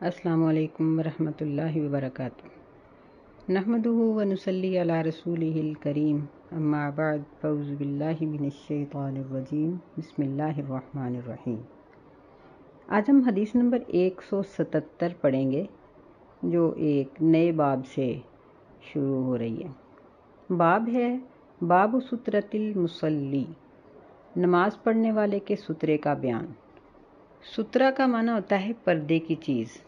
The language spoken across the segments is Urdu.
السلام علیکم ورحمۃ اللہ وبرکاتہ۔ نحمدہ ونصلی علی رسولہ الکریم، اما بعد، فاعوذ باللہ من الشیطان الرجیم، بسم اللہ الرحمن الرحیم۔ آج ہم حدیث نمبر 177 پڑھیں گے، جو ایک نئے باب سے شروع ہو رہی ہے۔ باب ہے باب سترۃ المصلی، نماز پڑھنے والے کے سترے کا بیان۔ سترہ کا معنی ہوتا ہے پردے کی چیز،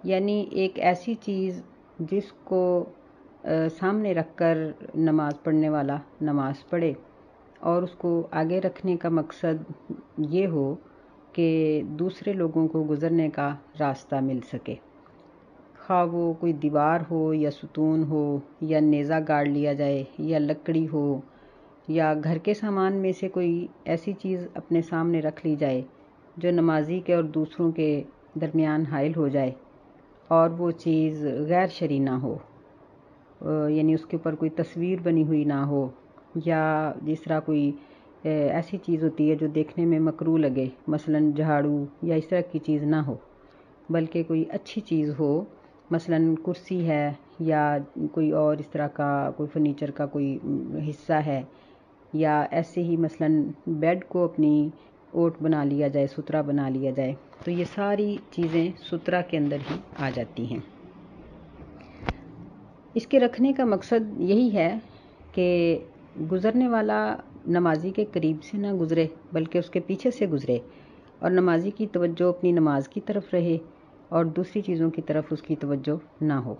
یعنی ایک ایسی چیز جس کو سامنے رکھ کر نماز پڑھنے والا نماز پڑھے، اور اس کو آگے رکھنے کا مقصد یہ ہو کہ دوسرے لوگوں کو گزرنے کا راستہ مل سکے، خواہ وہ کوئی دیوار ہو یا ستون ہو یا نیزہ گاڑ لیا جائے یا لکڑی ہو یا گھر کے سامان میں سے کوئی ایسی چیز اپنے سامنے رکھ لی جائے جو نمازی کے اور دوسروں کے درمیان حائل ہو جائے، اور وہ چیز غیر شرعی نہ ہو، یعنی اس کے اوپر کوئی تصویر بنی ہوئی نہ ہو، یا جس طرح کوئی ایسی چیز ہوتی ہے جو دیکھنے میں مکروہ لگے، مثلا جھاڑو یا اس طرح کی چیز نہ ہو، بلکہ کوئی اچھی چیز ہو، مثلا کرسی ہے یا کوئی اور اس طرح کا کوئی فرنیچر کا کوئی حصہ ہے، یا ایسے ہی مثلا بیڈ کو اپنی اوٹ بنا لیا جائے، سترہ بنا لیا جائے، تو یہ ساری چیزیں سترہ کے اندر ہی آ جاتی ہیں۔ اس کے رکھنے کا مقصد یہی ہے کہ گزرنے والا نمازی کے قریب سے نہ گزرے بلکہ اس کے پیچھے سے گزرے، اور نمازی کی توجہ اپنی نماز کی طرف رہے اور دوسری چیزوں کی طرف اس کی توجہ نہ ہو۔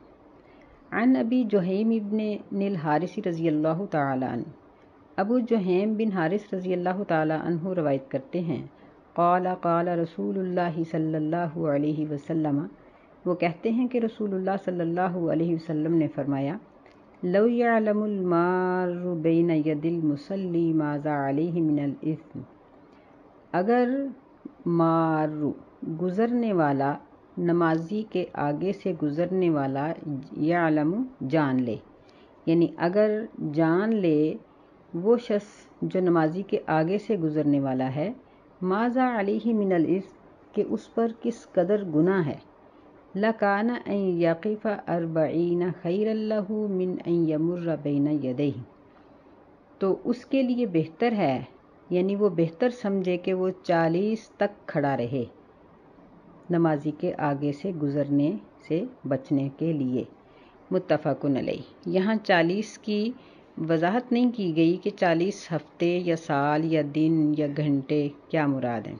عن ابی جہیم ابن الحارث رضی اللہ تعالی عنہ، ابو جہیم بن حارث رضی اللہ تعالی عنہ روایت کرتے ہیں، قال قال رسول اللہ صلی اللہ علیہ وسلم، وہ کہتے ہیں کہ رسول اللہ صلی اللہ علیہ وسلم نے فرمایا، لو یعلم المار بین ید المصلی ماذا علیہ من الاثم، اگر مار گزرنے والا نمازی کے آگے سے گزرنے والا یعلم جان لے، یعنی اگر جان لے وہ شخص جو نمازی کے آگے سے گزرنے والا ہے، ماذا علیہ من الاثم، کہ اس پر کس قدر گناہ ہے، لکان ان یقف 40 خیر لہ من ان یمر بین یدیہ، تو اس کے لیے بہتر ہے، یعنی وہ بہتر سمجھے کہ وہ 40 تک کھڑا رہے نمازی کے آگے سے گزرنے سے بچنے کے لیے۔ متفق علیہ۔ یہاں 40 کی وضاحت نہیں کی گئی کہ 40 ہفتے یا سال یا دن یا گھنٹے کیا مراد ہیں،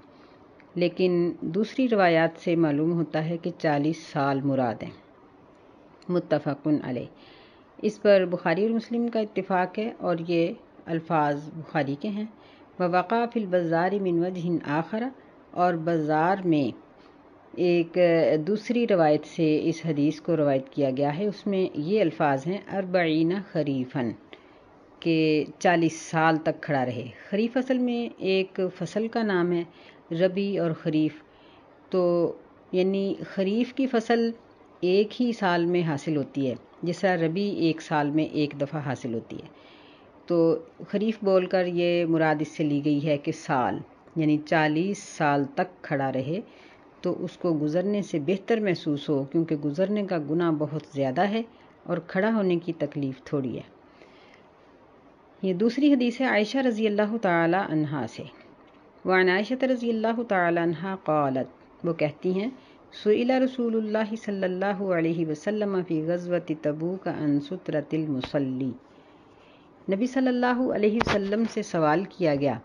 لیکن دوسری روایات سے معلوم ہوتا ہے کہ 40 سال مراد ہیں۔ متفق علیہ، اس پر بخاری اور مسلم کا اتفاق ہے، اور یہ الفاظ بخاری کے ہیں۔ ووقع فی البزار من وجہ آخر، اور بازار میں ایک دوسری روایت سے اس حدیث کو روایت کیا گیا ہے، اس میں یہ الفاظ ہیں 40 خریفاً، کہ 40 سال تک کھڑا رہے۔ خریف اصل میں ایک فصل کا نام ہے، ربی اور خریف، تو یعنی خریف کی فصل ایک ہی سال میں حاصل ہوتی ہے، جس طرح ربی ایک سال میں ایک دفعہ حاصل ہوتی ہے، تو خریف بول کر یہ مراد اس سے لی گئی ہے کہ سال، یعنی 40 سال تک کھڑا رہے تو اس کو گزرنے سے بہتر محسوس ہو، کیونکہ گزرنے کا گناہ بہت زیادہ ہے اور کھڑا ہونے کی تکلیف تھوڑی ہے۔ یہ دوسری حدیث ہے عائشہ رضی اللہ تعالی عنہا سے، وعن عائشہ رضی اللہ تعالی عنہا قالت، وہ کہتی ہیں، سئل رسول اللہ صلی اللہ علیہ وسلم فی غزوۃ تبوک عن سترۃ المصلی، نبی صلی اللہ علیہ وسلم سے سوال کیا گیا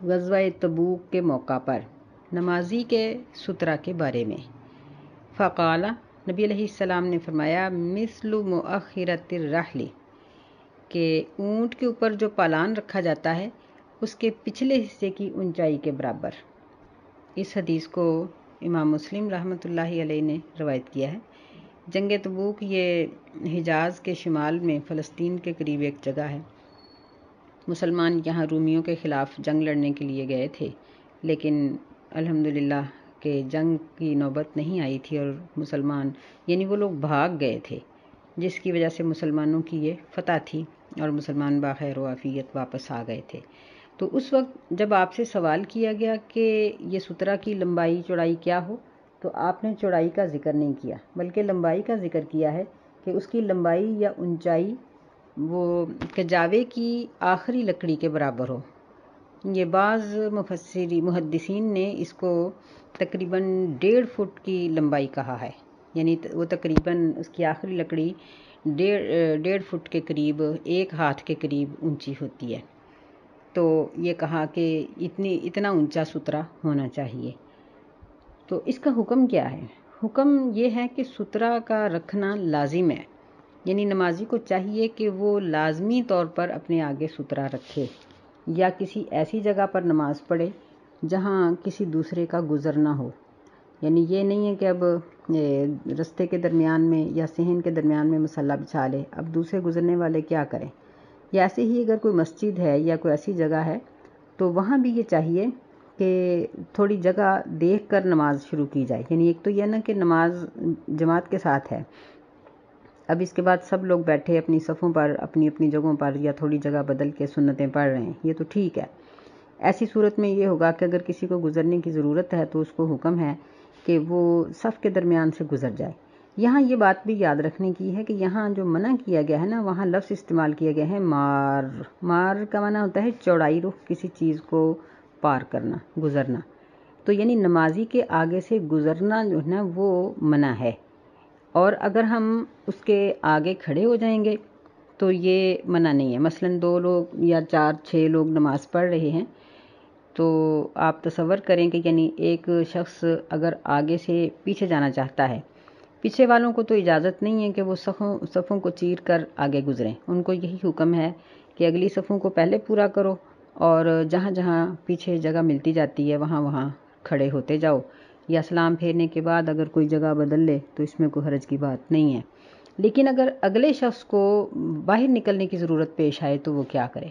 غزوہ تبوک کے موقع پر نمازی کے سترہ کے بارے میں۔ فقال، نبی علیہ السلام نے فرمایا، مثل مؤخرۃ الرحل، کہ اونٹ کے اوپر جو پالان رکھا جاتا ہے اس کے پچھلے حصے کی اونچائی کے برابر۔ اس حدیث کو امام مسلم رحمۃ اللہ علیہ نے روایت کیا ہے۔ جنگ تبوک یہ حجاز کے شمال میں فلسطین کے قریب ایک جگہ ہے۔ مسلمان یہاں رومیوں کے خلاف جنگ لڑنے کے لیے گئے تھے، لیکن الحمدللہ کہ جنگ کی نوبت نہیں آئی تھی، اور مسلمان یعنی وہ لوگ بھاگ گئے تھے، جس کی وجہ سے مسلمانوں کی یہ فتح تھی اور مسلمان بخیر و عافیت واپس آ گئے تھے۔ تو اس وقت جب آپ سے سوال کیا گیا کہ یہ سترہ کی لمبائی چوڑائی کیا ہو، تو آپ نے چوڑائی کا ذکر نہیں کیا بلکہ لمبائی کا ذکر کیا ہے کہ اس کی لمبائی یا اونچائی وہ کجاوے کی آخری لکڑی کے برابر ہو۔ یہ بعض محدثین نے اس کو تقریباً 1.5 فٹ کی لمبائی کہا ہے، یعنی وہ تقریباً اس کی آخری لکڑی 1.5 فٹ کے قریب، 1 ہاتھ کے قریب اونچی ہوتی ہے۔ تو یہ کہا کہ اتنا اونچا سترہ ہونا چاہیے۔ تو اس کا حکم کیا ہے؟ حکم یہ ہے کہ سترہ کا رکھنا لازم ہے، یعنی نمازی کو چاہیے کہ وہ لازمی طور پر اپنے آگے سترہ رکھے یا کسی ایسی جگہ پر نماز پڑھے جہاں کسی دوسرے کا گزر نہ ہو۔ یعنی یہ نہیں ہے کہ اب رستے کے درمیان میں یا صحن کے درمیان میں مصلی بچھا لے، اب دوسرے گزرنے والے کیا کریں۔ یا ایسے ہی اگر کوئی مسجد ہے یا کوئی ایسی جگہ ہے تو وہاں بھی یہ چاہیے کہ تھوڑی جگہ دیکھ کر نماز شروع کی جائے۔ یعنی ایک تو یہ نا کہ نماز جماعت کے ساتھ ہے، اب اس کے بعد سب لوگ بیٹھے اپنی صفوں پر، اپنی اپنی جگہوں پر، یا تھوڑی جگہ بدل کے سنتیں پڑھ رہے ہیں، یہ تو ٹھیک ہے۔ ایسی صورت میں یہ ہوگا کہ اگر کسی کو گزرنے کی ضرورت ہے تو اس کو حکم ہے کہ وہ صف کے درمیان سے گزر جائے۔ یہاں یہ بات بھی یاد رکھنے کی ہے کہ یہاں جو منع کیا گیا ہے نا، وہاں لفظ استعمال کیا گیا ہے مار کا معنی ہوتا ہے چوڑائی رخ کسی چیز کو پار کرنا، گزرنا۔ تو یعنی نمازی کے آگے سے گزرنا جو ہے نا وہ منع ہے، اور اگر ہم اس کے آگے کھڑے ہو جائیں گے تو یہ منع نہیں ہے۔ مثلاً 2 لوگ یا 4 6 لوگ نماز پڑھ رہے ہیں، تو آپ تصور کریں کہ یعنی ایک شخص اگر آگے سے پیچھے جانا چاہتا ہے، پیچھے والوں کو تو اجازت نہیں ہے کہ وہ صفوں کو چیر کر آگے گزریں، ان کو یہی حکم ہے کہ اگلی صفوں کو پہلے پورا کرو اور جہاں جہاں پیچھے جگہ ملتی جاتی ہے وہاں وہاں کھڑے ہوتے جاؤ، یا سلام پھیرنے کے بعد اگر کوئی جگہ بدل لے تو اس میں کوئی حرج کی بات نہیں ہے۔ لیکن اگر اگلے شخص کو باہر نکلنے کی ضرورت پیش آئے تو وہ کیا کرے؟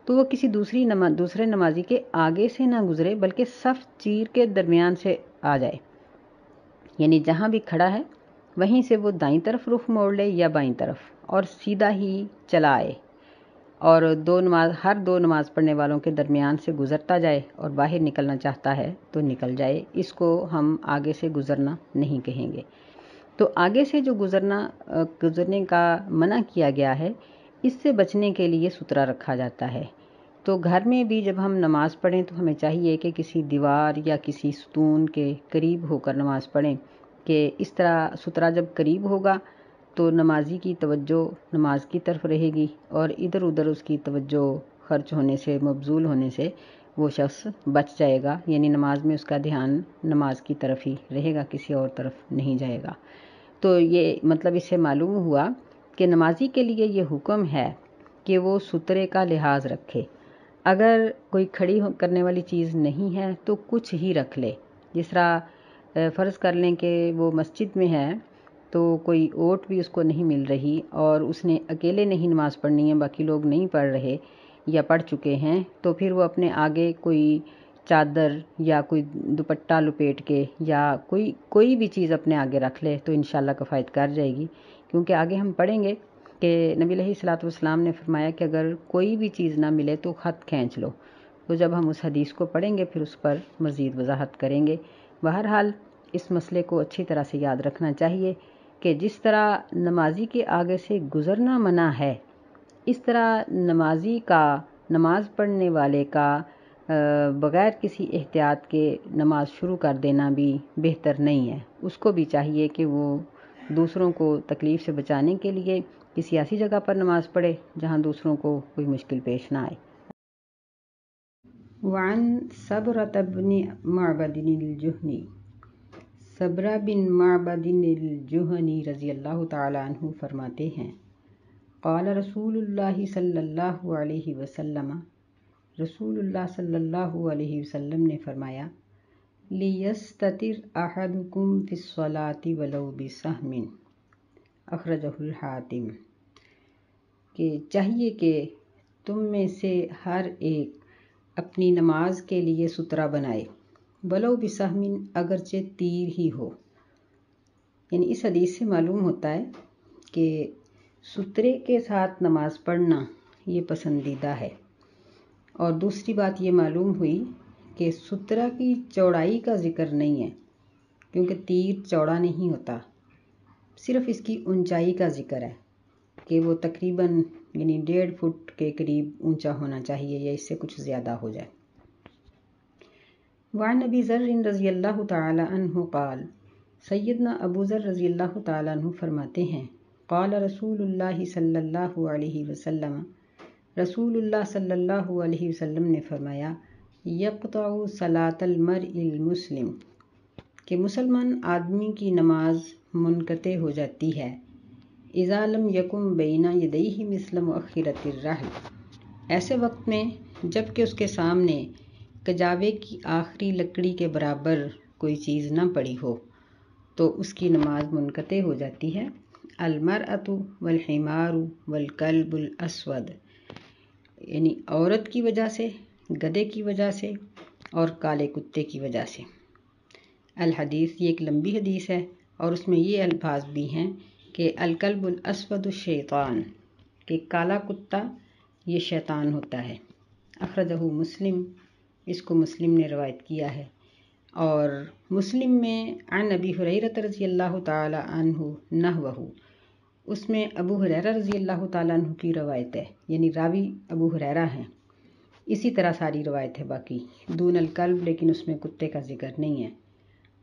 تو وہ کسی دوسرے نمازی کے آگے سے نہ گزرے بلکہ صف چیر کے درمیان سے آ جائے، یعنی جہاں بھی کھڑا ہے وہیں سے وہ دائیں طرف رخ موڑ لے یا بائیں طرف، اور سیدھا ہی چلا آئے، اور ہر دو نماز پڑھنے والوں کے درمیان سے گزرتا جائے، اور باہر نکلنا چاہتا ہے تو نکل جائے۔ اس کو ہم آگے سے گزرنا نہیں کہیں گے۔ تو آگے سے جو گزرنے کا منع کیا گیا ہے، اس سے بچنے کے لیے سترہ رکھا جاتا ہے۔ تو گھر میں بھی جب ہم نماز پڑھیں تو ہمیں چاہیے کہ کسی دیوار یا کسی ستون کے قریب ہو کر نماز پڑھیں، کہ اس طرح سترہ جب قریب ہوگا تو نمازی کی توجہ نماز کی طرف رہے گی، اور ادھر ادھر اس کی توجہ خرچ ہونے سے، مبذول ہونے سے وہ شخص بچ جائے گا، یعنی نماز میں اس کا دھیان نماز کی طرف ہی رہے گا، کسی اور طرف نہیں جائے گا۔ تو یہ مطلب اس سے معلوم ہوا کہ نمازی کے لیے یہ حکم ہے کہ وہ سترے کا لحاظ رکھے۔ اگر کوئی کھڑی کرنے والی چیز نہیں ہے تو کچھ ہی رکھ لے، جس طرح فرض کر لیں کہ وہ مسجد میں ہے تو کوئی اوٹ بھی اس کو نہیں مل رہی اور اس نے اکیلے نہیں نماز پڑھنی ہے، باقی لوگ نہیں پڑھ رہے یا پڑھ چکے ہیں، تو پھر وہ اپنے آگے کوئی چادر یا کوئی دوپٹہ لپیٹ کے یا کوئی بھی چیز اپنے آگے رکھ لے تو انشاءاللہ کفایت کر جائے گی، کیونکہ آگے ہم پڑھیں گے کہ نبی علیہ الصلوۃ والسلام نے فرمایا کہ اگر کوئی بھی چیز نہ ملے تو خط کھینچ لو۔ تو جب ہم اس حدیث کو پڑھیں گے پھر اس پر مزید وضاحت کریں گے۔ بہرحال اس مسئلے کو اچھی طرح سے یاد رکھنا چاہیے کہ جس طرح نمازی کے آگے سے گزرنا منع ہے، اس طرح نماز پڑھنے والے کا بغیر کسی احتیاط کے نماز شروع کر دینا بھی بہتر نہیں ہے۔ اس کو بھی چاہیے کہ وہ دوسروں کو تکلیف سے بچانے کے لیے کسی ایسی جگہ پر نماز پڑھے جہاں دوسروں کو کوئی مشکل پیش نہ آئے۔ وعن صبرۃ بن معبد الجہنی، صبرہ بن معبد الجہنی رضی اللہ تعالی عنہ فرماتے ہیں، قال رسول اللہ صلی اللہ علیہ وسلم، رسول اللہ صلی اللہ علیہ وسلم نے فرمایا، لیستتر احدکم فی الصلاۃ ولو بسہم، اخرجہ الحاکم، کہ چاہیے کہ تم میں سے ہر ایک اپنی نماز کے لیے سترہ بنائے، ولو بسہم، اگرچہ تیر ہی ہو۔ یعنی اس حدیث سے معلوم ہوتا ہے کہ سترے کے ساتھ نماز پڑھنا یہ پسندیدہ ہے۔ اور دوسری بات یہ معلوم ہوئی کہ سترہ کی چوڑائی کا ذکر نہیں ہے، کیونکہ تیر چوڑا نہیں ہوتا، صرف اس کی اونچائی کا ذکر ہے کہ وہ تقریباً 1.5 فٹ کے قریب اونچا ہونا چاہیے یا اس سے کچھ زیادہ ہو جائے۔ وعن ابی ذر رضی اللہ تعالی عنہ قال، سیدنا ابو ذر رضی اللہ تعالی عنہ فرماتے ہیں، قال رسول اللہ صلی اللہ علیہ وسلم، رسول اللہ صلی اللہ علیہ وسلم نے فرمایا، یقطع صلاۃ المرء المسلم، کہ مسلمان آدمی کی نماز منقطع ہو جاتی ہے، اذا لم یکن بین یدیہ مثل مؤخرۃ الرحل، ایسے وقت میں جب کہ اس کے سامنے کجاوے کی آخری لکڑی کے برابر کوئی چیز نہ پڑی ہو تو اس کی نماز منقطع ہو جاتی ہے۔ المرأۃ والحمار والکلب الاسود، یعنی عورت کی وجہ سے، گدھے کی وجہ سے اور کالے کتے کی وجہ سے۔ الحدیث، یہ ایک لمبی حدیث ہے اور اس میں یہ الفاظ بھی ہیں کہ الکلب الاسود الشیطان، کہ کالا کتا یہ شیطان ہوتا ہے۔ اخرجہ مسلم، اس کو مسلم نے روایت کیا ہے، اور مسلم میں عن ابی ہریرہ رضی اللہ تعالی عنہ نحوہ، اس میں ابو ہریرہ رضی اللہ تعالی عنہ کی روایت ہے، یعنی راوی ابو ہریرہ ہیں، اسی طرح ساری روایت ہے باقی، دون الکلب، لیکن اس میں کتے کا ذکر نہیں ہے۔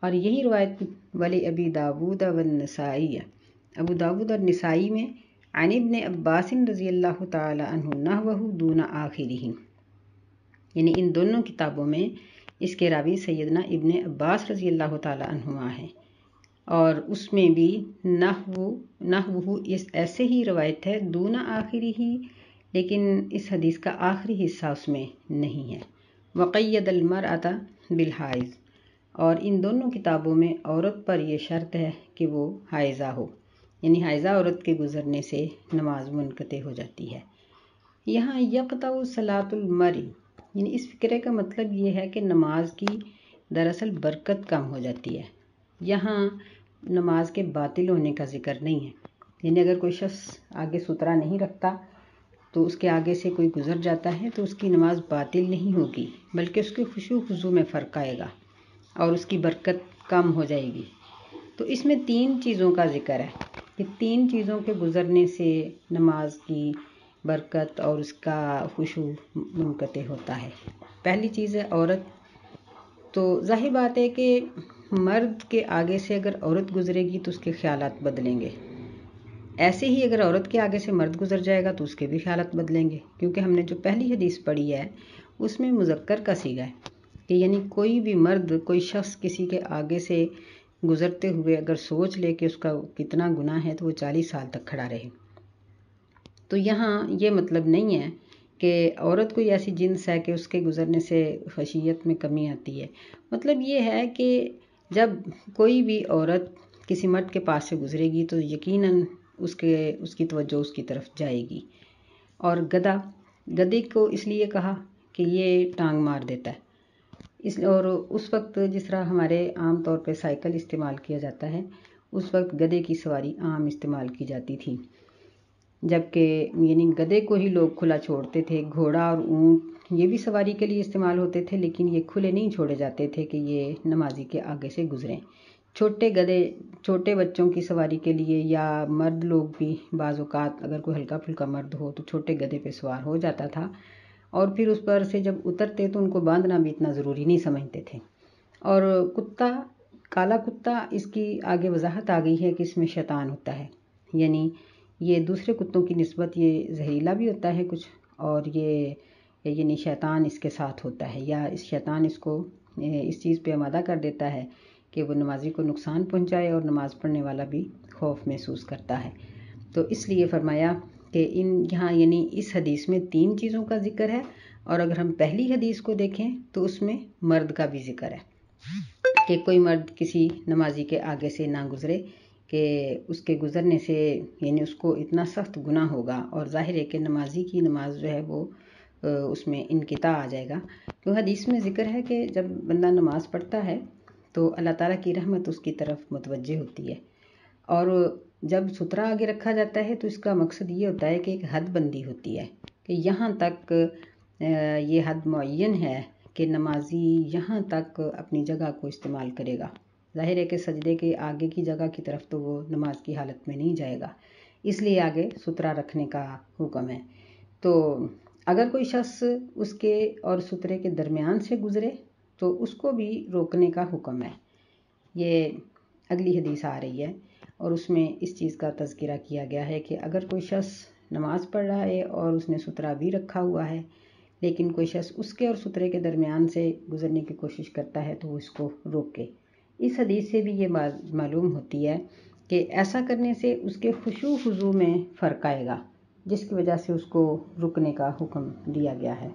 اور یہی روایت ولی ابی داود والنسائی، ابو داود اور نسائی میں عن ابن عباس رضی اللہ تعالی عنہ نحوہ دون آخرہ، یعنی ان دونوں کتابوں میں اس کے راوی سیدنا ابن عباس رضی اللہ تعالی عنہما ہیں، اور اس میں بھی نحوہ اس ایسے ہی روایت ہے دون آخرہ، لیکن اس حدیث کا آخری حصہ اس میں نہیں ہے۔ وقید المرأۃ بالحائض، اور ان دونوں کتابوں میں عورت پر یہ شرط ہے کہ وہ حائضہ ہو، یعنی حائضہ عورت کے گزرنے سے نماز منقطع ہو جاتی ہے۔ یہاں یقطع صلاۃ المرء، یعنی اس فقرے کا مطلب یہ ہے کہ نماز کی دراصل برکت کم ہو جاتی ہے، یہاں نماز کے باطل ہونے کا ذکر نہیں ہے، یعنی اگر کوئی شخص آگے سترہ نہیں رکھتا تو اس کے آگے سے کوئی گزر جاتا ہے تو اس کی نماز باطل نہیں ہوگی، بلکہ اس کے خشوع خضوع میں فرق آئے گا اور اس کی برکت کم ہو جائے گی۔ تو اس میں 3 چیزوں کا ذکر ہے کہ 3 چیزوں کے گزرنے سے نماز کی برکت اور اس کا خشوع منقطع ہوتا ہے۔ پہلی چیز ہے عورت، تو ظاہر بات ہے کہ مرد کے آگے سے اگر عورت گزرے گی تو اس کے خیالات بدلیں گے، ایسے ہی اگر عورت کے آگے سے مرد گزر جائے گا تو اس کے بھی خیالات بدلیں گے، کیونکہ ہم نے جو پہلی حدیث پڑھی ہے اس میں مذکر کا صیغہ ہے کہ یعنی کوئی بھی مرد، کوئی شخص کسی کے آگے سے گزرتے ہوئے اگر سوچ لے کہ اس کا کتنا گناہ ہے تو وہ 40 سال تک کھڑا رہے۔ تو یہاں یہ مطلب نہیں ہے کہ عورت کوئی ایسی جنس ہے کہ اس کے گزرنے سے خشیت میں کمی آتی ہے، مطلب یہ ہے کہ جب کوئی بھی عورت کسی مرد کے پاس سے گزرے گی تو یقیناً اس کی توجہ اس کی طرف جائے گی۔ اور گدھے کو اس لیے کہا کہ یہ ٹانگ مار دیتا ہے، اور اس وقت جس طرح ہمارے عام طور پہ سائیکل استعمال کیا جاتا ہے، اس وقت گدھے کی سواری عام استعمال کی جاتی تھی، جبکہ یعنی گدھے کو ہی لوگ کھلا چھوڑتے تھے۔ گھوڑا اور اونٹ یہ بھی سواری کے لیے استعمال ہوتے تھے، لیکن یہ کھلے نہیں چھوڑے جاتے تھے کہ یہ نمازی کے آگے سے گزریں۔ چھوٹے گدھے چھوٹے بچوں کی سواری کے لیے، یا مرد لوگ بھی بعض اوقات اگر کوئی ہلکا پھلکا مرد ہو تو چھوٹے گدھے پہ سوار ہو جاتا تھا، اور پھر اس پر سے جب اترتے تو ان کو باندھنا بھی اتنا ضروری نہیں سمجھتے تھے۔ اور کتا، کالا کتا، اس کی آگے وضاحت آ گئی ہے کہ اس میں شیطان ہوتا ہے، یعنی یہ دوسرے کتوں کی نسبت یہ زہریلا بھی ہوتا ہے کچھ، اور یہ یعنی شیطان اس کے ساتھ ہوتا ہے، یا اس شیطان اس کو اس چیز پہ آمادہ کر دیتا ہے کہ وہ نمازی کو نقصان پہنچائے، اور نماز پڑھنے والا بھی خوف محسوس کرتا ہے۔ تو اس لیے فرمایا کہ یہاں یعنی اس حدیث میں 3 چیزوں کا ذکر ہے، اور اگر ہم پہلی حدیث کو دیکھیں تو اس میں مرد کا بھی ذکر ہے کہ کوئی مرد کسی نمازی کے آگے سے نہ گزرے، کہ اس کے گزرنے سے یعنی اس کو اتنا سخت گناہ ہوگا، اور ظاہر ہے کہ نمازی کی نماز جو ہے وہ اس میں انقطاع آ جائے گا، کیونکہ حدیث میں ذکر ہے کہ جب بندہ نماز پڑھتا ہے تو اللہ تعالیٰ کی رحمت اس کی طرف متوجہ ہوتی ہے، اور جب سترہ آگے رکھا جاتا ہے تو اس کا مقصد یہ ہوتا ہے کہ ایک حد بندی ہوتی ہے کہ یہاں تک یہ حد معین ہے کہ نمازی یہاں تک اپنی جگہ کو استعمال کرے گا۔ ظاہر ہے کہ سجدے کے آگے کی جگہ کی طرف تو وہ نماز کی حالت میں نہیں جائے گا، اس لیے آگے سترہ رکھنے کا حکم ہے۔ تو اگر کوئی شخص اس کے اور سترے کے درمیان سے گزرے تو اس کو بھی روکنے کا حکم ہے۔ یہ اگلی حدیث آ رہی ہے اور اس میں اس چیز کا تذکرہ کیا گیا ہے کہ اگر کوئی شخص نماز پڑھ رہا ہے اور اس نے سترہ بھی رکھا ہوا ہے، لیکن کوئی شخص اس کے اور سترے کے درمیان سے گزرنے کی کوشش کرتا ہے تو وہ اس کو روکے۔ اس حدیث سے بھی یہ معلوم ہوتی ہے کہ ایسا کرنے سے اس کے خشوع خضوع میں فرق آئے گا، جس کی وجہ سے اس کو رکنے کا حکم دیا گیا ہے۔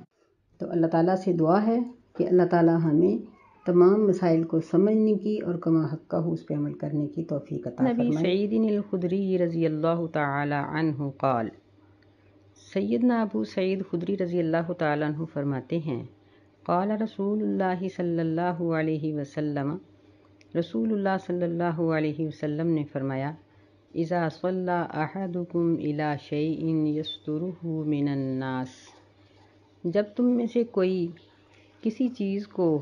تو اللہ تعالیٰ سے دعا ہے کہ اللہ تعالیٰ ہمیں تمام مسائل کو سمجھنے کی اور کما حق کا اس پہ عمل کرنے کی توفیق عطا فرمائے۔ نبی سعید الخدری رضی اللہ تعالی عنہ قال، سیدنا ابو سعید خدری رضی اللہ تعالیٰ عنہ فرماتے ہیں، قال رسول اللہ صلی اللہ علیہ وسلم، رسول اللہ صلی اللہ علیہ وسلم نے فرمایا، اذا صلی احدکم الی شیء یسترہ من الناس، جب تم میں سے کوئی کسی چیز کو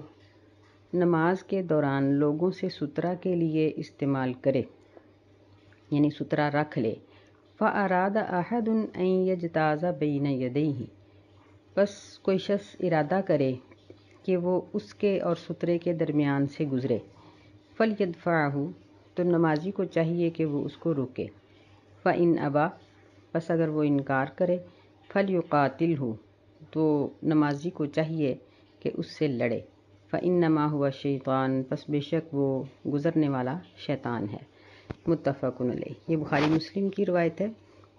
نماز کے دوران لوگوں سے سترہ کے لیے استعمال کرے، یعنی سترہ رکھ لے، فَأَرَادَ أَحَدٌ أَن يَجْتَازَ بَيْنَ يَدَيْهِ، بس کوئی شخص ارادہ کرے کہ وہ اس کے اور سترے کے درمیان سے گزرے، فَلْيَدْفَعْهُ، تو نمازی کو چاہیے کہ وہ اس کو روکے، فَإِنْ أَبَى، بس اگر وہ انکار کرے، فَلْيُقَاتِلْهُ، تو نمازی کو چاہیے کہ اس سے لڑے، فَإِنَّمَا هُوَ الشَّيْطَانُ، پس بے شک وہ گزرنے والا شیطان ہے۔ متفق علیہ، یہ بخاری مسلم کی روایت ہے۔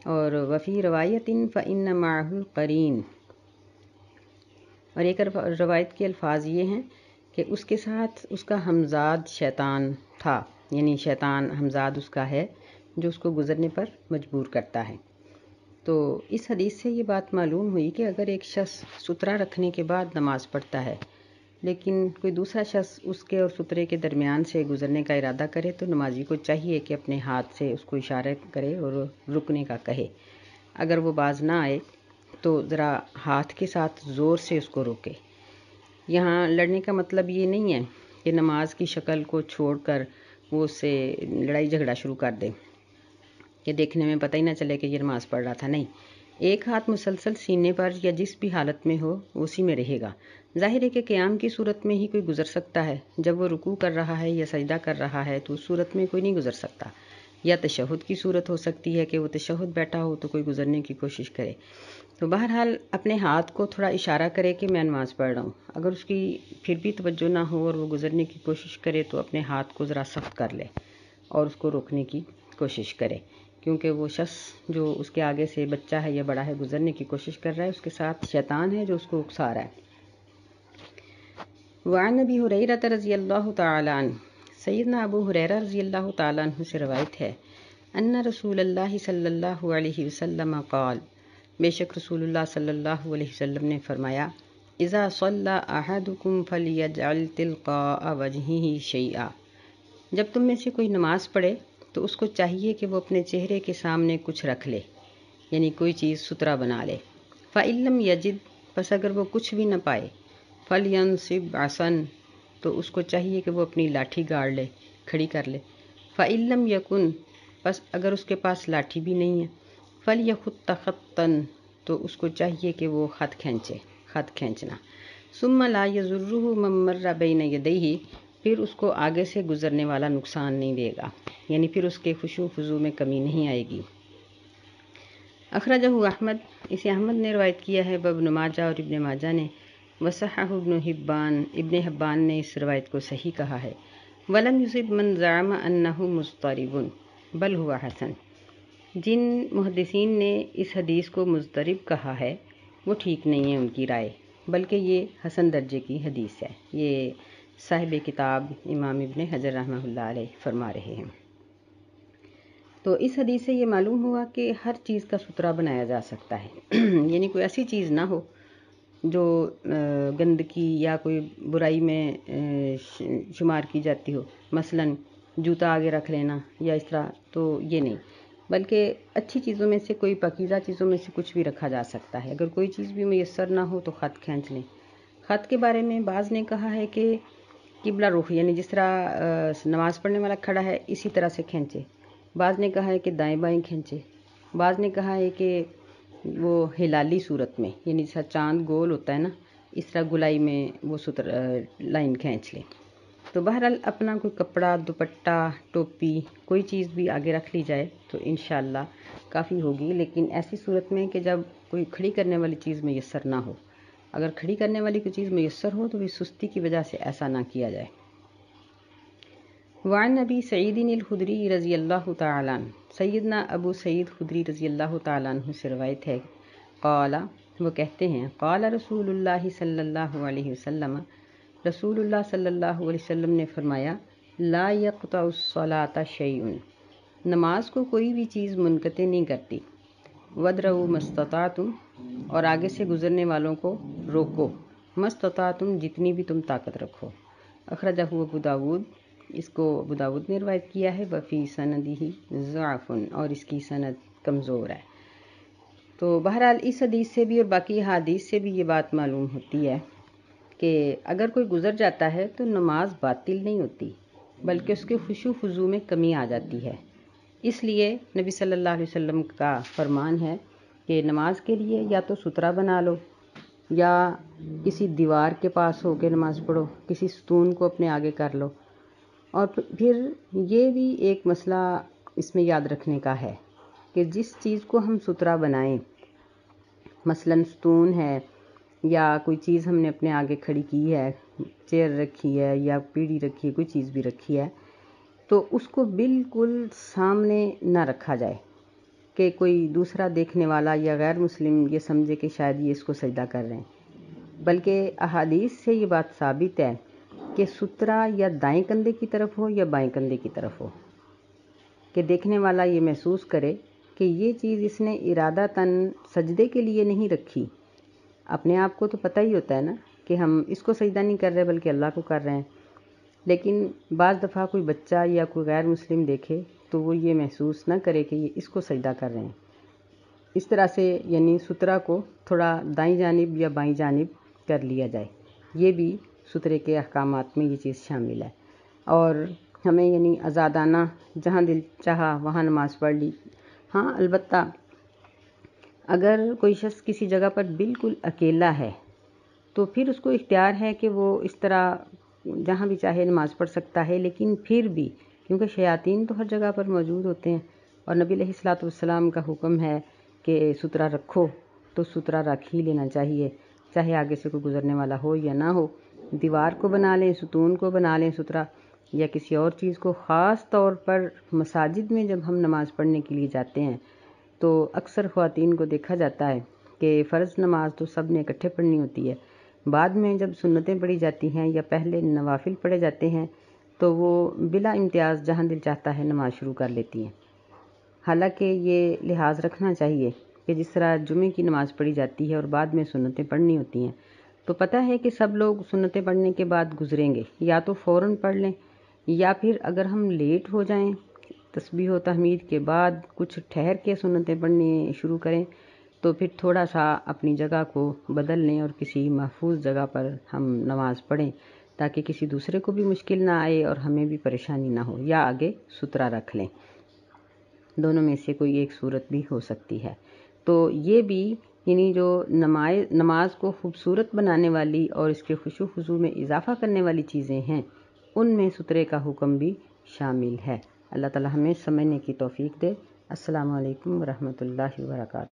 اور وفی روایت فإن معه القرین، اور ایک روایت کے الفاظ یہ ہیں کہ اس کے ساتھ اس کا ہمزاد شیطان تھا، یعنی شیطان ہمزاد اس کا ہے جو اس کو گزرنے پر مجبور کرتا ہے۔ تو اس حدیث سے یہ بات معلوم ہوئی کہ اگر ایک شخص سترہ رکھنے کے بعد نماز پڑھتا ہے لیکن کوئی دوسرا شخص اس کے اور سترے کے درمیان سے گزرنے کا ارادہ کرے تو نمازی کو چاہیے کہ اپنے ہاتھ سے اس کو اشارہ کرے اور رکنے کا کہے۔ اگر وہ باز نہ آئے تو ذرا ہاتھ کے ساتھ زور سے اس کو روکے۔ یہاں لڑنے کا مطلب یہ نہیں ہے کہ نماز کی شکل کو چھوڑ کر وہ اس سے لڑائی جھگڑا شروع کر دے کہ دیکھنے میں پتہ ہی نہ چلے کہ یہ نماز پڑھ رہا تھا، نہیں، ایک ہاتھ مسلسل سینے پر یا جس بھی حالت میں ہو اسی میں رہے گا۔ ظاہر ہے کہ قیام کی صورت میں ہی کوئی گزر سکتا ہے، جب وہ رکوع کر رہا ہے یا سجدہ کر رہا ہے تو اس صورت میں کوئی نہیں گزر سکتا، یا تشہد کی صورت ہو سکتی ہے کہ وہ تشہد بیٹھا ہو تو کوئی گزرنے کی کوشش کرے۔ تو بہرحال اپنے ہاتھ کو تھوڑا اشارہ کرے کہ میں نماز پڑھ رہا ہوں، اگر اس کی پھر بھی توجہ نہ ہو اور وہ گزرنے کی کوشش کرے تو اپنے ہاتھ کو ذرا سخت کر لے اور اس کو روکنے کی کوشش کرے، کیونکہ وہ شخص جو اس کے آگے سے بچہ ہے یا بڑا ہے گزرنے کی کوشش کر رہا ہے، اس کے ساتھ شیطان ہے جو اس کو اکسا رہا ہے۔ وعن ابی ہریرہ رضی اللہ تعالی عنہ، سیدنا ابو ہریرہ رضی اللہ تعالی عنہ سے روایت ہے، ان رسول اللہ صلی اللہ علیہ وسلم قال، بے شک رسول اللہ صلی اللہ علیہ وسلم نے فرمایا، اذا صلی احدکم فلیجعل تلقاء وجہہ شیئا، جب تم میں سے کوئی نماز پڑھے تو اس کو چاہیے کہ وہ اپنے چہرے کے سامنے کچھ رکھ لے، یعنی کوئی چیز سترہ بنا لے، فَإِن لَّمْ يَجِدْ، پس اگر وہ کچھ بھی نہ پائے، فَلْيَنصِبْ عَصًا، تو اس کو چاہیے کہ وہ اپنی لاٹھی گاڑ لے، کھڑی کر لے، فَإِن لَّمْ يَكُن، پس اگر اس کے پاس لاٹھی بھی نہیں ہے، فَلْيَخُطَّ خَطًّا، تو اس کو چاہیے کہ وہ خط کھینچے، خط کھینچنا، ثُمَّ لَا يَضُرُّهُ مَن مَّرَّ بَيْنَ يَدَيْهِ، پھر اس کو آگے سے گزرنے والا نقصان نہیں دے گا، یعنی پھر اس کے خشوع خضوع میں کمی نہیں آئے گی۔ اخرجہ احمد، اسے احمد نے روایت کیا ہے، ابن ماجہ اور ابن ماجہ نے، وصححہ ابن حبان، ابن حبان نے اس روایت کو صحیح کہا ہے، ولم یصب من زعم انہ مضطرب بل ہوا حسن، جن محدثین نے اس حدیث کو مضطرب کہا ہے وہ ٹھیک نہیں ہے ان کی رائے، بلکہ یہ حسن درجے کی حدیث ہے، یہ صاحب کتاب امام ابن حجر رحمہ اللہ علیہ فرما رہے ہیں۔ تو اس حدیث سے یہ معلوم ہوا کہ ہر چیز کا سترہ بنایا جا سکتا ہے، یعنی کوئی ایسی چیز نہ ہو جو گندگی یا کوئی برائی میں شمار کی جاتی ہو، مثلا جوتا آگے رکھ لینا یا اس طرح، تو یہ نہیں، بلکہ اچھی چیزوں میں سے کوئی پاکیزہ چیزوں میں سے کچھ بھی رکھا جا سکتا ہے۔ اگر کوئی چیز بھی میسر نہ ہو تو خط کھینچ لیں۔ خط کے بارے میں بعض نے کہا ہے کہ قبلہ رخ، یعنی جس طرح نماز پڑھنے والا کھڑا ہے اسی طرح سے کھینچے۔ بعض نے کہا ہے کہ دائیں بائیں کھینچے۔ بعض نے کہا ہے کہ وہ ہلالی صورت میں، یعنی جیسا چاند گول ہوتا ہے نا، اس طرح گلائی میں وہ لائن کھینچ لیں۔ تو بہرحال اپنا کوئی کپڑا، دوپٹہ، ٹوپی، کوئی چیز بھی آگے رکھ لی جائے تو انشاءاللہ کافی ہوگی، لیکن ایسی صورت میں کہ جب کوئی کھڑی کرنے والی چیز میسر نہ ہو۔ اگر کھڑی کرنے والی کوئی چیز میسر ہو تو بھی سستی کی وجہ سے ایسا نہ کیا جائے۔ وعن ابی سعید الخدری رضی اللہ تعالیٰ عنہ، سیدنا ابو سعید خدری رضی اللہ تعالیٰ عنہ سے روایت ہے، قال، وہ کہتے ہیں، قال رسول اللہ صلی اللہ علیہ وسلم، رسول اللہ صلی اللہ علیہ وسلم نے فرمایا، لا یقطع الصلاۃ شیء، نماز کو کوئی بھی چیز منقطع نہیں کرتی، وادرؤوا ما استطعتم، اور آگے سے گزرنے والوں کو روکو، ما استطعتم، جتنی بھی تم طاقت رکھو۔ اخرجہ ابو داود، اس کو ابو داود نے روایت کیا ہے، وفی سندہ ضعف، اور اس کی سند کمزور ہے۔ تو بہرحال اس حدیث سے بھی اور باقی حدیث سے بھی یہ بات معلوم ہوتی ہے کہ اگر کوئی گزر جاتا ہے تو نماز باطل نہیں ہوتی، بلکہ اس کے خشوع و خضوع میں کمی آ جاتی ہے۔ اس لیے نبی صلی اللہ علیہ وسلم کا فرمان ہے کہ نماز کے لیے یا تو سترہ بنا لو، یا کسی دیوار کے پاس ہو کے نماز پڑھو، کسی ستون کو اپنے آگے کر لو۔ اور پھر یہ بھی ایک مسئلہ اس میں یاد رکھنے کا ہے کہ جس چیز کو ہم سترہ بنائیں، مثلاً ستون ہے یا کوئی چیز ہم نے اپنے آگے کھڑی کی ہے، چیئر رکھی ہے یا پیڑھی رکھی ہے، کوئی چیز بھی رکھی ہے، تو اس کو بالکل سامنے نہ رکھا جائے کہ کوئی دوسرا دیکھنے والا یا غیر مسلم یہ سمجھے کہ شاید یہ اس کو سجدہ کر رہے ہیں، بلکہ احادیث سے یہ بات ثابت ہے کہ سترہ یا دائیں کندھے کی طرف ہو یا بائیں کندھے کی طرف ہو، کہ دیکھنے والا یہ محسوس کرے کہ یہ چیز اس نے ارادتاً سجدے کے لیے نہیں رکھی۔ اپنے آپ کو تو پتہ ہی ہوتا ہے نا کہ ہم اس کو سجدہ نہیں کر رہے بلکہ اللہ کو کر رہے ہیں، لیکن بعض دفعہ کوئی بچہ یا کوئی غیر مسلم دیکھے تو وہ یہ محسوس نہ کرے کہ یہ اس کو سجدہ کر رہے ہیں۔ اس طرح سے یعنی سترہ کو تھوڑا دائیں جانب یا بائیں جانب کر لیا جائے، یہ بھی سترے کے احکامات میں یہ چیز شامل ہے۔ اور ہمیں یعنی آزادانہ جہاں دل چاہا وہاں نماز پڑھ لی۔ ہاں البتہ اگر کوئی شخص کسی جگہ پر بالکل اکیلا ہے تو پھر اس کو اختیار ہے کہ وہ اس طرح جہاں بھی چاہے نماز پڑھ سکتا ہے، لیکن پھر بھی کیونکہ شیاطین تو ہر جگہ پر موجود ہوتے ہیں، اور نبی علیہ الصلوۃ والسلام کا حکم ہے کہ سترہ رکھو تو سترہ رکھ ہی لینا چاہیے، چاہے آگے سے کوئی گزرنے والا ہو یا نہ ہو۔ دیوار کو بنا لیں، ستون کو بنا لیں سترہ، یا کسی اور چیز کو۔ خاص طور پر مساجد میں جب ہم نماز پڑھنے کے لیے جاتے ہیں تو اکثر خواتین کو دیکھا جاتا ہے کہ فرض نماز تو سب نے اکٹھے پڑھنی ہوتی ہے، بعد میں جب سنتیں پڑھی جاتی ہیں یا پہلے نوافل پڑھے جاتے ہیں تو وہ بلا امتیاز جہاں دل چاہتا ہے نماز شروع کر لیتی ہیں۔ حالانکہ یہ لحاظ رکھنا چاہیے کہ جس طرح جمعے کی نماز پڑھی جاتی ہے اور بعد میں سنتیں پڑھنی ہوتی ہیں، تو پتہ ہے کہ سب لوگ سنتیں پڑھنے کے بعد گزریں گے، یا تو فوراً پڑھ لیں، یا پھر اگر ہم لیٹ ہو جائیں تسبیح و تحمید کے بعد کچھ ٹھہر کے سنتیں پڑھنی شروع کریں تو پھر تھوڑا سا اپنی جگہ کو بدل لیں اور کسی محفوظ جگہ پر ہم نماز پڑھیں، تاکہ کسی دوسرے کو بھی مشکل نہ آئے اور ہمیں بھی پریشانی نہ ہو، یا آگے سترہ رکھ لیں، دونوں میں سے کوئی ایک صورت بھی ہو سکتی ہے۔ تو یہ بھی یعنی جو نماز کو خوبصورت بنانے والی اور اس کے خشوع و خضوع میں اضافہ کرنے والی چیزیں ہیں، ان میں سترے کا حکم بھی شامل ہے۔ اللہ تعالی ہمیں سمجھنے کی توفیق دے۔ السلام علیکم ورحمۃ اللہ وبرکاتہ۔